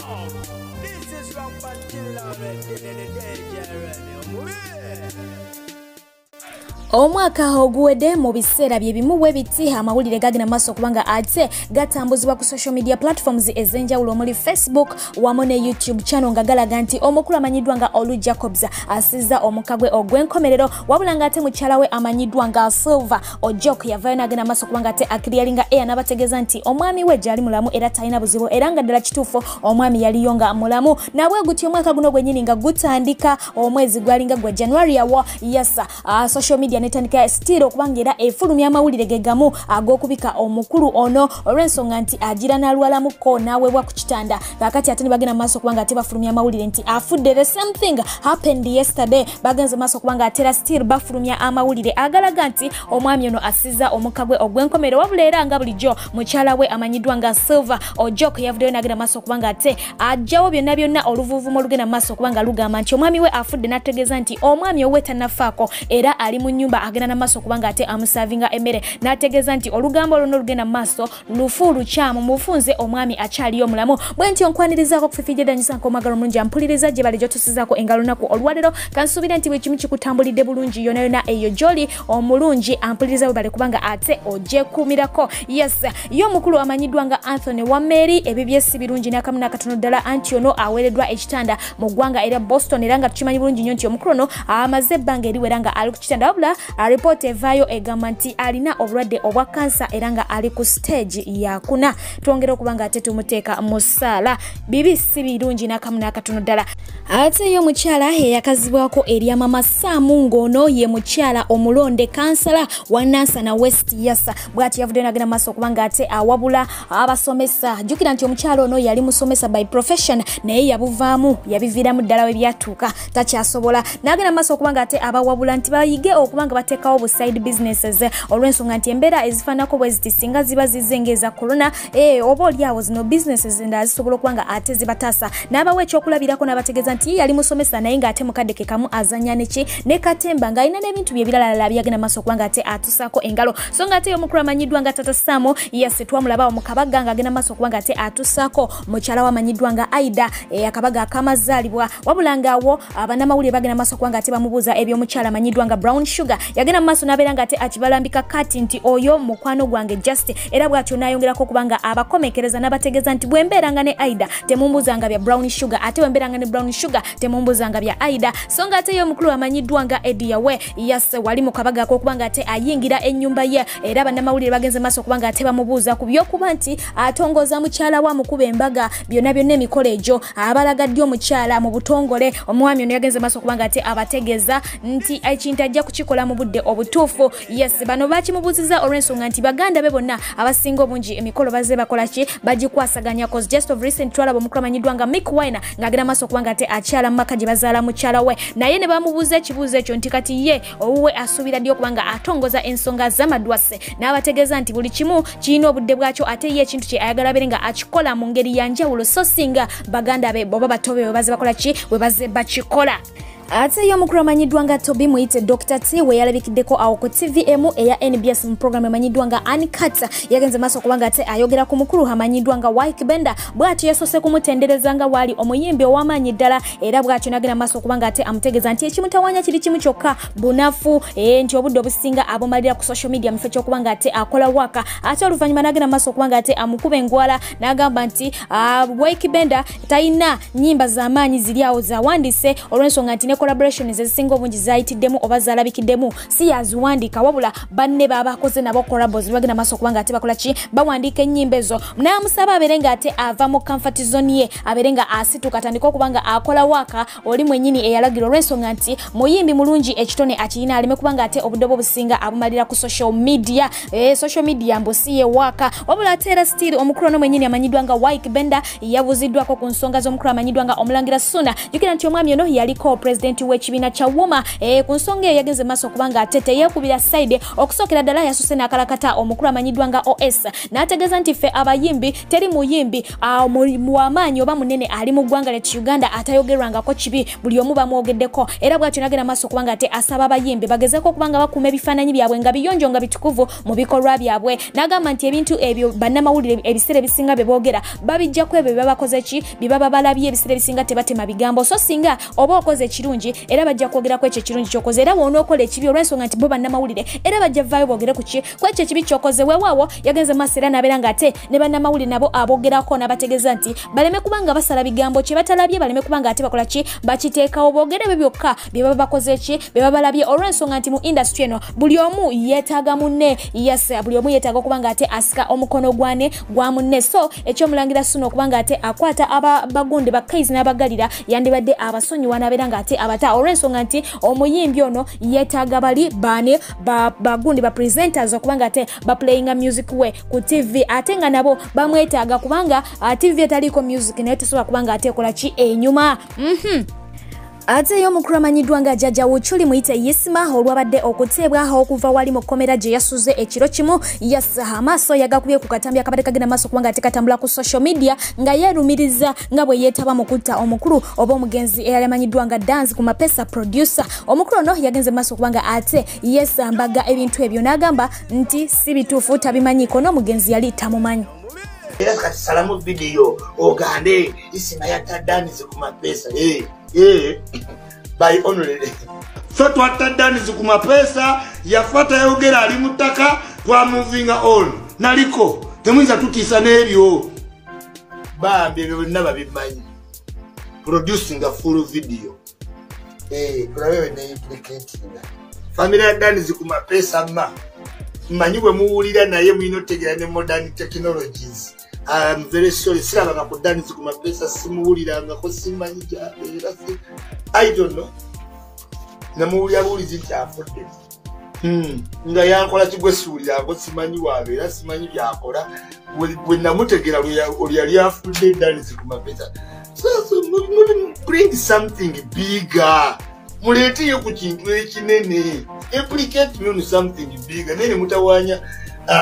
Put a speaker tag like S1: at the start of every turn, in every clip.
S1: This is rock until already dangerous.
S2: Omwaka oguwedde mu biseera bye bimu bwe biti amawulire gagina maaso kubanga ate gatambuzibwa ku social media platforms ez'enjawulo omuli Facebook wamu ne YouTube channel nga galaga nti omukulu amanyiddwa nga Olu Jacobs asizza omukagwe ogw'enkomerero wabula nga ate mukyala we amanyiddwa nga Silver Ojok yavaayo n'agenda maaso kubanga ate akiriyalinga eya n'abategeeza nti omwami we gyali mulamu era talina buzibu era nga ddala kituufu omwami yaliyo nga mulamu nabwe gutyo omwaka guno gwennyini nga gutandika omwezi gwalinga gwa January yawo yasa social media netandika still okubanga era efulumya amawulire gegamu ag'okubika omukulu ono olw'ensonga nti agira n'alwalamuko n'aweebwa ku kitanda kakati ate ne bagenda maaso kubanga ate bafulumya amawulire nti afudde. The same thing happened yesterday bagenze maaso kubanga ate still bafulumya amawulire agalaga nti omwami ono asizza omukagwe ogw'enkomero wabula era nga bulijjo mukyala we amanyiddwa nga Silver Ojok yavuddeyo n'agenda maaso kubanga ate ajjawo byonna byonna oluvuuvumu olugenda maaso kubanga lugamba nti omwami we afudde n'ategeeza nti omwami owe tannafaako era ali mu nnyumba agenda na maaso kubanga ate amusavinga emmere n'ategeeza nti olugambo olwo olugenda maaso lufu lukyamu mufunze omwami akyaliyo mulamu bwe ntyo nkwanirizaako kufifijja danyisako omwagalo omulungi ampuliriza gye bali gyotusizaako engalo lunaku olwaleero kansuubira nti buli kimu kikutambulidde bulungi yona yona eyo gy'oli omulungi ampuliriza bwe bali kubanga ate ogyekuumirako. Yes yo omukulu amanyiddwa nga Anthony Wameri ebibye si birungi n'akamu n'akatono ddala anti ono aweereddwa ekitanda mu ggwanga era Boston era nga tukimanyi bulungi nnyo nti omukulu ono amaze ebbanga eriwera nga ali ku kitanda wabula report evaayo egamba nti alina obulwadde obwa kansa era nga ali ku stage ya 4 twongera okubanga ate tumuteeka mu ssaala bibi si birungi n'akamu n'akatono ddala. Ate yo mukyala eyakazibwako eri mama Saamu ng'ono ye mukyala omulonde kansala wa Nansana West Yasa bw'ati yavudde n'agenda maaso okubanga ate awabula abasomesa. Jjukira nti omukyala ono yali musomesa by profession naye yabuvaamu yabiviiramu ddala we byatuuka takyasobola n'agenda maaso okubanga ate abawabula nti bayige okubanga bateekawo bu side businesses olw'ensonga nti embeera ezifaanako bwe ziti singa ziba zizengeza corona oba oliawo zino businesses endala zisobola okubanga ate zibataasa n'abawa ekyokulabirako n'abategeeza nti yali musomesa naye ng'ate mukadde ke kamu azanya neki ne katemba ng'alina n'ebintu bye birala byagenda maaso okubanga ate atusaako engalo so ng'ate omukulu amanyiddwa nga Tata Saamu yase twamulabawo mu kabaga ng'agenda maaso okubanga ate atusaako mukyala we amanyiddwa nga Aida akabaga akamazaalibwa wabula ng'awo abanamawulire bagenda maaso okubanga ate bamubuuza eby'omukyala amanyiddwa nga Brown Sugar yagenda maaso n'abeera nga ate akibalambika kati nti oyo mukwano gwange just era bw'atyo n'ayongerako okubanga abakomekereza n'abategeeza nti bwe mbeeranga ne Aida temumbuuzanga bya Brown Sugar ate bwe mbeeranga ne Brown Sugar temumbuuzanga bya Aida so nga ate yo omukulu amanyiddwa nga Edia we yase wali mu kabaga ak'okubanga ate ayingira ennyumba ye era bannamawulire bagenze maaso okubanga ate bamubuuza ku by'okuba nti atongoza mukyala wa mukuba embaga byonna byonna emikolo egyo abalagadde omukyala mu butongole omwami ono yagenze maaso okubanga ate abategeeza nti ekintu ajja kukikola mu budde obutuufu. Yes bano bakimubuuziza olw'ensonga nti baganda be bonna abasinga obungi emikolo bazze bakola ki bagikwasaganya cause just of recent twalaba omukulu amanyiddwa nga Mick Wine ng'agenda maaso okubanga ate akyala mu maka gye bazaala mukyala we naye ne bamubuuza ekibuuzo ekyo nti kati ye owuwe asuubira ddi okubanga atongoza ensonga z'amadwase n'abategeeza nti buli kimu kirina obudde bwakyo ate ye ekintu kye ayagala abeere nga akikola mu ngeri ya njawulo so singa baganda be boba bato be bwe bazze bakola ki bwe bazze bakikola. Ate yo omukulu amanyiddwa nga Toby muyite Dr. T we yalabikiddeko awo ku TVM eya NBS mu program amanyiddwa nga Uncut yagenze maaso okubanga ate ayogera ku mukulu amanyiddwa nga Ykee bw'atyo yasoose kumutendereza nga waali omuyimbi ow'amaanyi ddala era bw'atyo n'agenda maaso okubanga ate amutegeeza nti ekimutawaanya kiri kimu kyokka bunafu nti obudde obusinga abumalira ku social media mu kifo ky'okubanga ate akola waka ate oluvannyuma n'agenda maaso okubanga ate amukuba engwala n'agamba nti Ykee talina nnyimba z'amaanyi ziri awo zawandiise olw'ensonga nti collaboration ezisinga obungi zayitiddemu oba zalabikiddemu si yaziwandiika wabula banne babakoze nabo collabos bagenda maaso okubanga ate bakola ki bawandiika ennyimba ezo n'amusaba abeere nga ate ava mu comfort zone ye abeere nga asituka atandika okubanga akola waka oli mwennyini eyalagira olw'ensonga nti muyimbi mulungi ekitone akirina aleme kubanga ate obudde obusinga abumalira ku social media mbu si ye waka wabula ate era still omukulu ono mwennyini amanyiddwa nga Ykee yabuziddwako ku nsonga z'omukulu amanyiddwa nga Omulangira Ssuuna jjukira nti omwami ono yaliko president president w'ekibiina kya Woma ku nsonga eyo yagenze maaso kubanga ate teyeekubira side okusookera ddala yasuse n'akalakata omukulu amanyiddwa nga OS n'ategeeza nti ffe abayimbi teri muyimbi muwamaanyi oba munene ali mu ggwanga ly'e Uganda atayogerwangako kibi buli omu bamwogeddeko era bw'atyo n'agenda maaso kubanga ate asaba abayimbi bagezeeko okubanga bakuuma ebifaananyi byabwe nga biyonjo nga bitukuvu mu bikolwa byabwe n'agamba nti ebintu ebyo bannamawulire ebiseera ebisinga bye boogera babijjaku ebyo bye babakoze ki bye baba balabye ebiseera ebisinga tebatema bigambo so singa oba okoze ekirungi era bajja kwogerako ekyo ekirungi ky'okoze era woonookola ekibi olw'ensonga nti bo bannamawulire era bajja vaayo boogere ku ki ku ekyo ekibi ky'okoze weewaawo yagenze maaso era n'abeera ng'ate ne bannamawulire nabo aboogerako n'abategeeza nti baleme kubanga basala bigambo kye batalabye baleme kubanga ate bakola ki bakiteekawo boogere byo byokka bye baba bakoze ki bye baba balabye olw'ensonga nti mu industry eno buli omu yeetaaga munne buli omu yeetaaga okubanga ate asika omukono gwa munne so ekyomulangira Ssuuna okubanga ate akwata abagundi bakaizi n'abagalira yandibadde abasonyiwa n'abeera ng'ate abata olw'ensonga nti omuyimbi ono yeetaaga bali baani bagundi presenters okubanga ate baplayinga music we ku TV ate nga nabo bamwetaaga kubanga TV etaliiko music naye tesobola kubanga ate ekola ki enyuma ate y'omukulu amanyiddwa nga jjajja Wuchuli muyite Isma olwabadde okuteebwaho okuva wali mu kkomera gye yasuze ekiro kimu amaaso yagakubye ku katambi akabadde kagenda maaso kubanga ate katambula ku social media nga yeerumiriza nga bwe yeetaba mu kutta omukulu oba omugenzi eyali amanyiddwa nga Danz ku mapeesa producer omukulu ono yagenze maaso kubanga ate yeesambaga ebintu ebyo n'agamba nti si bituufu tabimanyiiko n'omugenzi yali tamumanyi
S1: era kati salamu video ogande Isma yatta Danz ku mapeesa by honorary
S3: so twatta Danz ku mapeesa yafata yogera ali mutaka twa moving on naliko temuyinza tutiisa n'ebyo
S1: bambi ebyo byonna babimanyi producing a full video tulabewe ne implicatinga family ya Danz ku mapeesa mmanyi bwe muwulira naye mwino tegera ne modern technologies. I'm very sorry. Sila nga ku Danz ku mapeesa simuwulira nga ko simanyi era I don't know. Namuwulira bulizi nti afudde. Nga yankola kigwe suulira ngo simanyi wabeera simanyi byakola bwe namutegera oli yali afudde Danz ku mapeesa. So bring something bigger. Muleeteyo ku kintu ekinene. Implicate me on something bigger. Nene mutawanya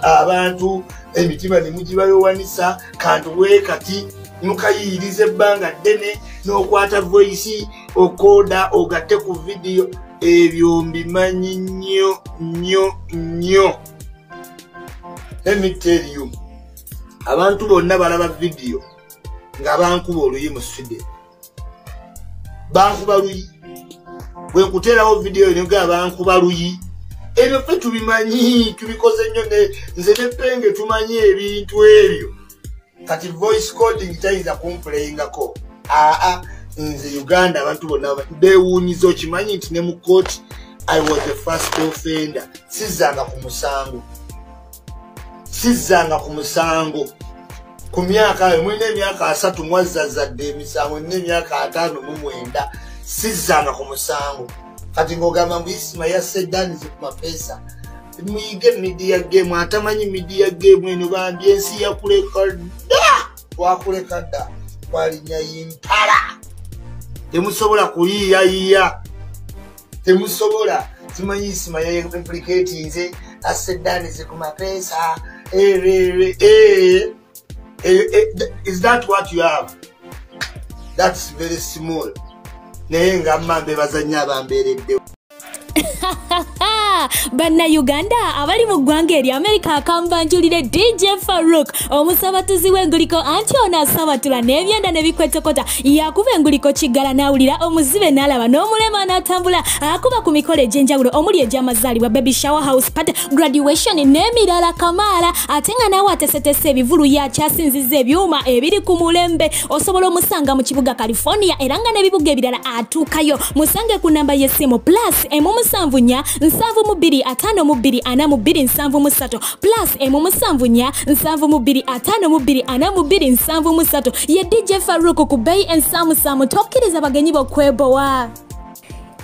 S1: abantu emitima ne mugibayowanisa kantu we kati mukayirize ebbanga ddene n'okwata voice okoda ogatte ku video ebyo mbimanyi nnyo. Let me tell you, abantu bonna balaba video nga bankuba oluyi mu studio bankuba luyi bwe nkuteerawo video eno nga bankuba luyi ebyo ffe tubimanyi tubikoze nnyo nze ne Penge tumanyi ebintu ebyo kati voice coding tayinza kumplayingako nze Uganda abantu bonna beewuunyiza okimanyi nti ne mu court I was the first offender sizzanga ku musango ku myaka mwine emyaka 3 mwazzazadde emisango n'emyaka 59 sizzanga ku musango kati ngogamba mbu Isma yasse Danz ku mapeesa muyige media game atamanyi media game eno bambi ensi yakuleka dda twakuleka dda twalinya yimpala temusobola kuyiyayiya temusobola simanyi Isma ya implicating nze asse Danz ku mapeesa is that what you have? That's very small. Naye nga mambe bazanya bamberedde
S2: banna Uganda abali mu ggwanga eri America akambanjulire DJ Farouk omusabatuzi w'enguliko anti ono asabatula n'ebyenda ne bikwetokota yakuba enguliko kiggala n'awulira omuzibe n'alaba n'omulema n'atambula akuba ku mikolo egy'enjawulo omuli egy'amazaalibwa baby shower house party graduation n'emirala kamaala ate nga naawe atesetese ebivulu yakyasinziza ebyuma ebiri ku mulembe osobola omusanga mu kibuga California era nga n'ebibuga ebirala atuukayo musange ku namba y'essimu +7 7252447 +7252447 ye DJ Farouk ku Bay and Samu tokkiriza bagenyi bokwebowa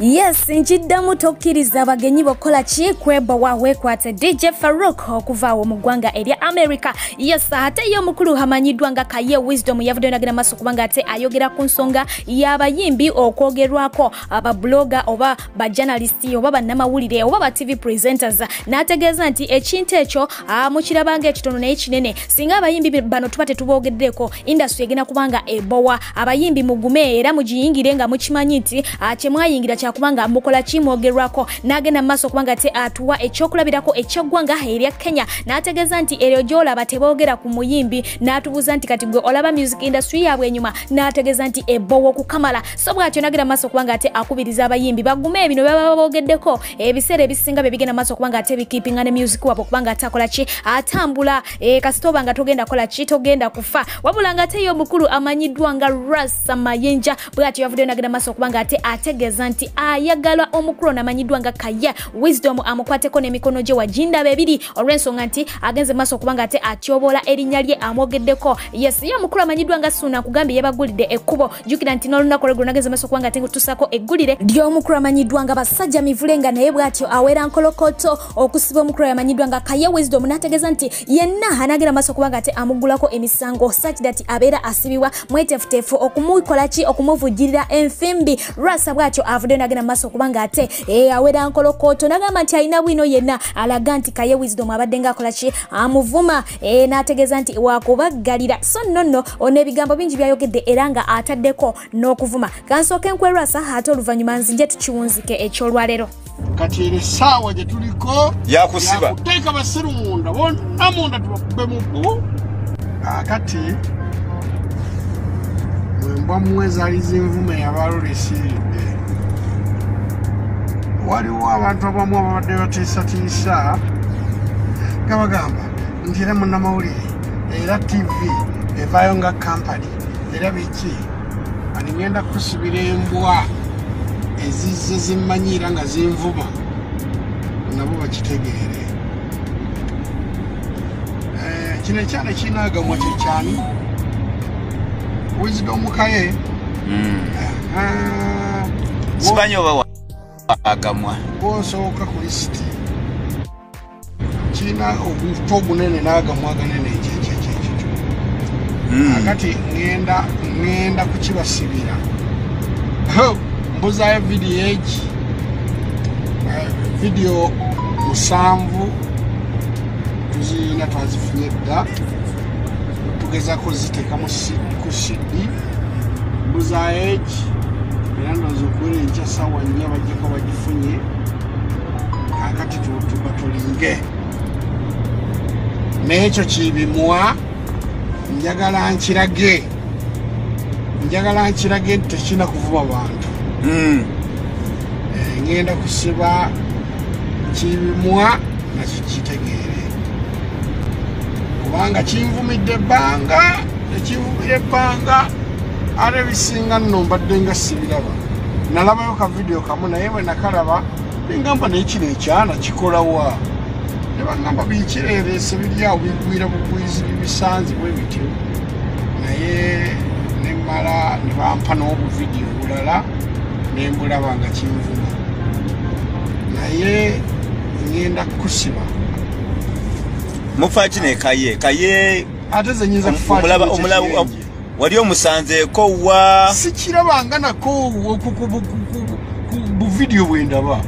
S2: Yes, njiddamu tokkiriza abagenyi bokola ki kweba wawe kwate DJ Farouk okuva mu ggwanga erya America. Yes, ate yo mukulu hamanyiddwa nga Kaye Wisdom yavudde nagenda maso kubanga ate ayogera ku nsonga y'abayimbi okwogerwako ababloga oba ba journalist oba bannamawulire oba ba TV presenters. N'ategeeza nti ekintu ekyo mukirabanga ekitono n'ekinene singa abayimbi bano tuba tetubogeddeko industry egenda kubanga ebowa abayimbi mugume era mugiyingire nga mukimanyi nti kyemwayingira kubanga mukola kimwogerwako nagenda maso kubanga te atuwa ekyokulabirako ekyaggwanga erya Kenya n'ategeeza nti eryo gyolaba teboogera ku muyimbi n'atubuuza nti kati gwe olaba music industry yabwe enyuma n'ategeeza nti ebowo kukamala so bw'atyo nagenda maso kubanga ate akubiriza abayimbi bagume ebino baba boogeddeko ebiseera ebisinga bye bigenda maso kubanga ate bikipinga ne music wabo kubanga atakola ki atambula kasitoba nga togenda kola ki togenda kufa wabula nga ate yo mukulu amanyiddwa nga Lwasa mayenja bw'atyo yavudde nagenda maso kubanga ate ategeeza nti ayagala omukulu namanyiddwa nga Kaye Wisdom amukwateko n'emikono gye wajinda bebiri olw'ensonga nti agenze maso kubanga ate atyobola erinnya lye amwogeddeko. Yes, yo mukulu amanyiddwa nga Suna kugambye yabagulidde ekkubo jukira nti n'olunaku lwe nagenze maso kubanga ate ngutusako eggulire ly'omukulu amanyiddwa nga basajja mivulenga naye bw'atyo awera nkolokoto okusiba omukulu yamanyiddwa nga Kaye Wisdom n'ategeeza nti yenna anagera maso kubanga ate amugulako emisango such that abeera asibibwa mwetefutefu okumukola ki okumuvujjirira enfimbi. Lwasa bw'atyo avudde nagenda maso kubanga ate awera nkolokoto nagamba nti alina bwino yenna alaga nti Kaye Wisdom abadde nga akola ki amuvuma n'ategeeza nti wakubaggalira so nonno ono ebigambo bingi byayogedde era nga ataddeko n'okuvuma. Kansooke nkwe Lwasa ate oluvannyuma nzinje tukiwunzike ekyolwaleero
S4: kati eri saawa gye tuliko yakuteeka basiru munda bonna munda tubakube muggu kati embwa mwezaliza envuma yabalolesiridde waliwo abantu abamu ababadde batiisatiisa nga bagamba nti era munnamawulire era TV evaayo nga kampani era biki ani ngenda kusibira embwa ezizze zimmanyiira nga zinvuma nabo bakitegeere kino ekyana kinaagamwa kyekyani Wisdom Kaye
S5: simanyi oba agamwa
S4: bw'osooka ku lisiti kirina obuntu obunene n'agamwa aganene ekyekyekyekyo akati ngenda kukibasibira mbuzaayo vidiyo egi vidiyo 7 tuzirina twazifunye dda tugezako ziteeka ku CD mbuzaayo egi era ndowooza okuwera enkya ssaawa 4 bajjako bagifunye kakati tuba tulinge n'ekyo kibimuwa njagala nkirage nti tekirina kuvuma bantu ngenda kusiba kibimuwa nakyo kitegeere kubanga kinvumidde ebbanga ekinvumira ebbanga ate ebisinga nno mbadde nga sibiraba nalabayo ka vidiyo kamu naye bwe nakalaba bingamba naye kino ekyana kikolawa ne bagamba bikireereese biri awo bigwira bugwizi bibisanzi bwe bityo naye nemmala ne bampa n'obuvidiyo bulala ne mbulaba nga kinvuma naye ngenda kusiba
S5: mufa kino Kaye
S4: ate ze nyinza kufaamulaba
S5: wali omusanzeeko wa
S4: sikirabanga nako buvidiyo bwendaba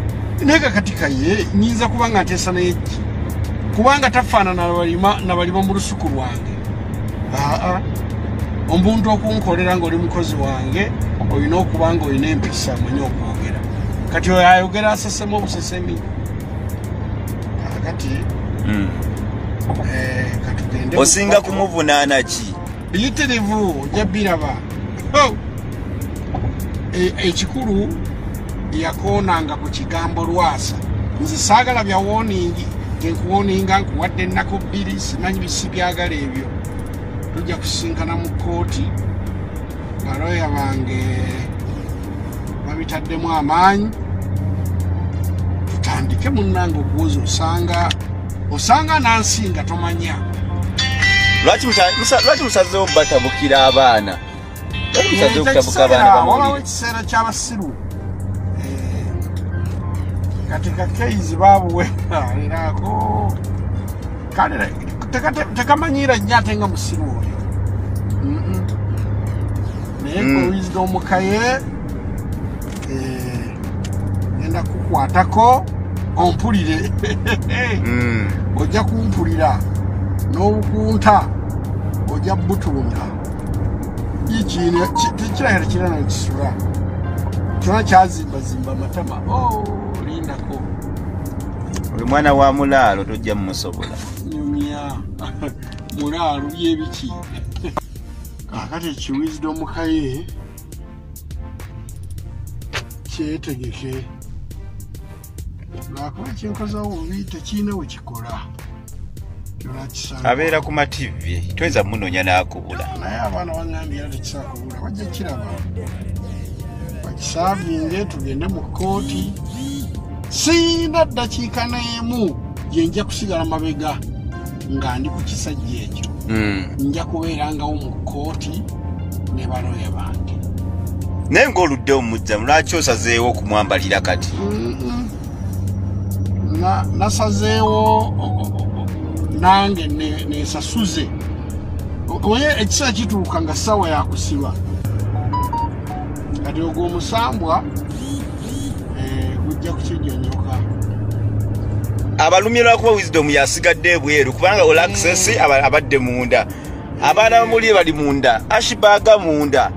S4: naye kakati Kaye nyinza kubanga nteesa naye kubanga tafaanana nabalima mu lusuku lwange omuntu okunkolera ng'oli mukozi wange olina okuba nga olina empisa amanyi okwogera kati oyo ayogera asesemu obusesemi kakati katugende
S5: osinga kumuvunaana ki
S4: biyitirivu ojja biraba ekikulu yakoonanga ku kigambo Lwasa nze saagala bya woningi nkuwoninga nkuwadde ennaku 2 simanyi bisi byagala ebyo tujja kusinkana mu kooti baloya bange babitaddemu amaanyi tutandike munnange okuwoza osanga nansinga tomanya
S5: lwaki musazeewo batabukira abaana Waliwo ekiseera ky'abasiru
S4: katika Kaye babuwe erako kale tekamanyira nyate nga musiru oyo naye wisdom Kaye enda kukwatako ompulire ojja kumpulira n'obukunta ojja butunda ikiine kirahera kirana kisura kyona kyazimba matama lindako
S5: oli mwana wa mulaalo tojja mumusobola
S4: nyumya mulaalo byebiki kakati ekiwisdom Kaye kyetegeke lwakuba ekyenkozawo obubi tekiina we kikola
S5: abeera ku mativi toyinza munoonya n'akubula
S4: naye abaana baŋambye era tekisakubula bajja kiraba bakisaavinge tugende mu kooti sina ddakiika n'emu gye nja kusigala mabega nga ndi ku kisajja ekyo nja kubeerangawo mu kooti ne baloya bange
S5: naye ng'oluddewo mujjamu lwaki osazeewo okumwambalira kati
S4: nasazeewo nange nesasuze oye ekiseera kituuka nga ssaawa yakusiba kati ogwo omusambwa gujja kukijjonyoka
S5: abalumye lwakuba wisdom yasigadde ebweru kubanga olaccess abadde munda abaana bamuli bali munda ashibaga munda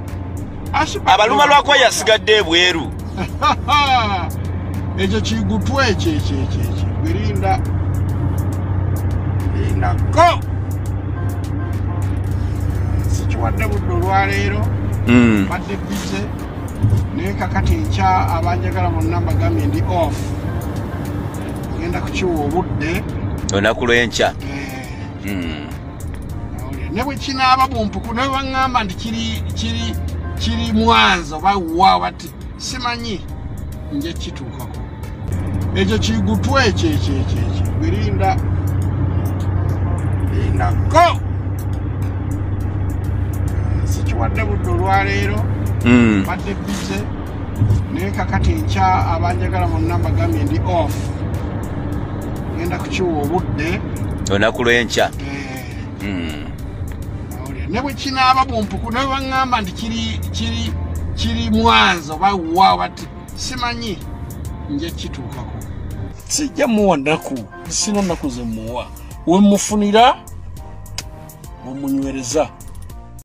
S5: abaluma lwakuba yasigadde ebweru
S4: ekyo kigutwa ekyo birinda go sikiwadde budde olwaleero badde bize naye kakati nkya abanjagala bonna mbagambye ndi off genda kukiwa obudde
S5: olunaku lw'enkya
S4: ne bwe kinaaba bumpuku naye baŋŋamba nti kiri mwanza oba wa bati simanyi nje kituukako ekyo kigutwa ekyo birinda go sikiwadde budde olwaleero badde bize naye kakati nkya abanjagala bonna mbagambye ndi off genda kukiwa obudde
S5: olunaku lw'enkya
S4: ne bwe kinaaba bumpuku naye baŋŋamba nti kiri mwanza oba wa bati simanyi nje kituukako sijja muwa nnaku sina nnaku ze muwa we mufunira omunywereza